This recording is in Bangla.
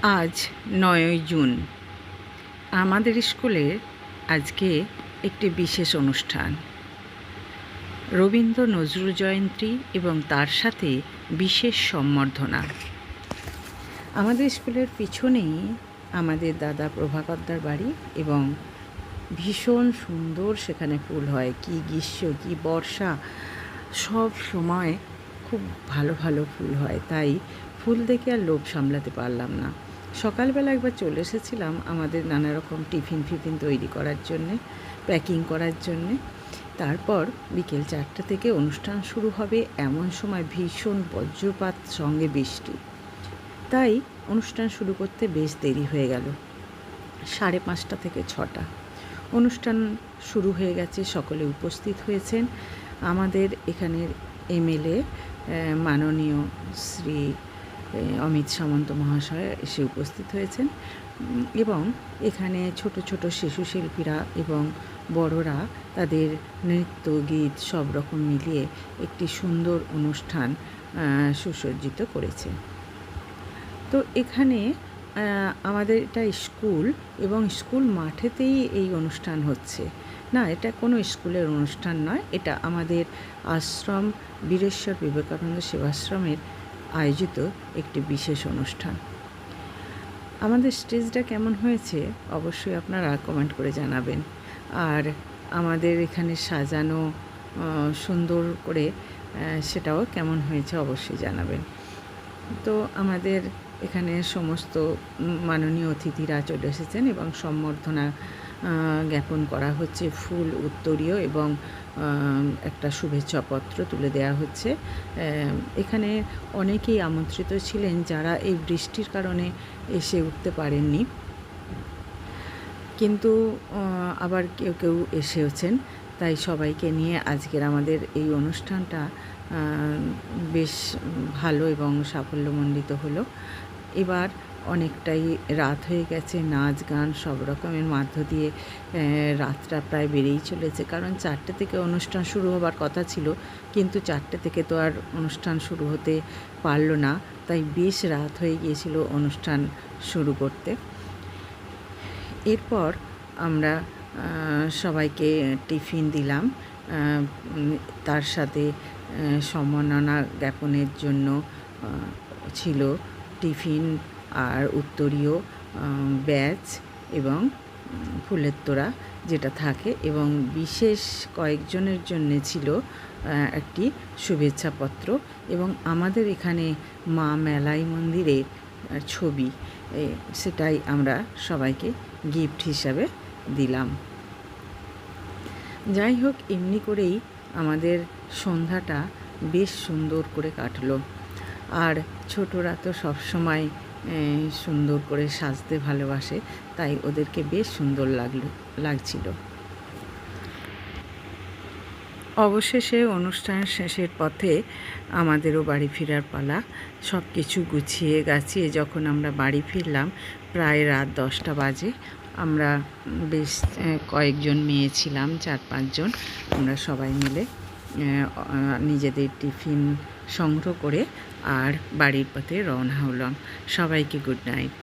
আজ ৯ই জুন। আমাদের স্কুলে আজকে একটি বিশেষ অনুষ্ঠান, রবীন্দ্র নজরুল জয়ন্তী এবং তার সাথে বিশেষ সম্বর্ধনা। আমাদের স্কুলের পিছনেই আমাদের দাদা প্রভাকরদার বাড়ি এবং ভীষণ সুন্দর সেখানে ফুল হয়। কি গ্রীষ্ম কি বর্ষা, সব সময় খুব ভালো ভালো ফুল হয়। তাই ফুল দেখে আর লোভ সামলাতে পারলাম না। সকালবেলা একবার চলে এসেছিলাম আমাদের নানা রকম টিফিন তৈরি করার জন্যে, প্যাকিং করার জন্যে। তারপর বিকেল 4টা থেকে অনুষ্ঠান শুরু হবে, এমন সময় ভীষণ বজ্রপাত সঙ্গে বৃষ্টি। তাই অনুষ্ঠান শুরু করতে বেশ দেরি হয়ে গেল। 5:30 থেকে 6টা অনুষ্ঠান শুরু হয়ে গেছে। সকলে উপস্থিত হয়েছেন। আমাদের এখানের এমএলএ মাননীয় শ্রী অমিত সামন্ত মহাশয় এসে উপস্থিত হয়েছেন এবং এখানে ছোট ছোট শিশু শিল্পীরা এবং বড়রা তাদের নৃত্য গীত সব রকম মিলিয়ে একটি সুন্দর অনুষ্ঠান সুসজ্জিত করেছে। তো এখানে আমাদের এটা স্কুল এবং স্কুল মাঠেতেই এই অনুষ্ঠান হচ্ছে না, এটা কোনো স্কুলের অনুষ্ঠান নয়, এটা আমাদের আশ্রম বীরেশ্বর বিবেকানন্দ সেবাশ্রমের আয়োজিত একটি বিশেষ অনুষ্ঠান। আমাদের স্টেজটা কেমন হয়েছে অবশ্যই আপনারা কমেন্ট করে জানাবেন। আর আমাদের এখানে সাজানো সুন্দর করে সেটাও কেমন হয়েছে অবশ্যই জানাবেন। তো আমাদের এখানে সমস্ত মাননীয় অতিথিরা চলে এসেছেন এবং সম্বর্ধনা জ্ঞাপন করা হচ্ছে। ফুল, উত্তরীয় এবং একটা শুভেচ্ছাপত্র তুলে দেওয়া হচ্ছে। এখানে অনেকেই আমন্ত্রিত ছিলেন যারা এই বৃষ্টির কারণে এসে উঠতে পারেননি, কিন্তু আবার কেউ কেউ এসেওছেন। তাই সবাইকে নিয়ে আজকের আমাদের এই অনুষ্ঠানটা বেশ ভালো এবং সাফল্যমণ্ডিত হলো। এবার অনেকটাই রাত হয়ে গেছে, নাচ গান সব রকমের মধ্য দিয়ে রাতটা প্রায় বেড়েই চলেছে, কারণ 4টে থেকে অনুষ্ঠান শুরু হবার কথা ছিল, কিন্তু 4টে থেকে তো আর অনুষ্ঠান শুরু হতে পারল না। তাই বেশ রাত হয়ে গিয়েছিল অনুষ্ঠান শুরু করতে। এরপর আমরা সবাইকে টিফিন দিলাম, তার সাথে সম্মাননা জ্ঞাপনের জন্য ছিল টিফিন আর উত্তরীয়, ব্যাচ এবং ফুলের তোড়া যেটা থাকে, এবং বিশেষ কয়েকজনের জন্য ছিল একটি শুভেচ্ছাপত্র এবং আমাদের এখানে মা মেলাই মন্দিরের ছবি, সেটাই আমরা সবাইকে গিফট হিসাবে দিলাম। যাই হোক, এমনি করেই আমাদের সন্ধ্যাটা বেশ সুন্দর করে কাটলো। আর ছোটরা তো সবসময় সুন্দর করে সাজতে ভালোবাসে, তাই ওদেরকে বেশ সুন্দর লাগছিল। অবশেষে অনুষ্ঠান শেষের পথে আমাদেরও বাড়ি ফেরার পালা। সব কিছু গুছিয়ে গাছিয়ে যখন আমরা বাড়ি ফিরলাম প্রায় রাত 10টা বাজে। আমরা বেশ কয়েকজন মেয়ে ছিলাম, 4-5 জন। আমরা সবাই মিলে নিজেদের টিফিন সংগ্রহ করে আর বাড়ির পথে রওনা হলাম। সবাইকে গুড নাইট।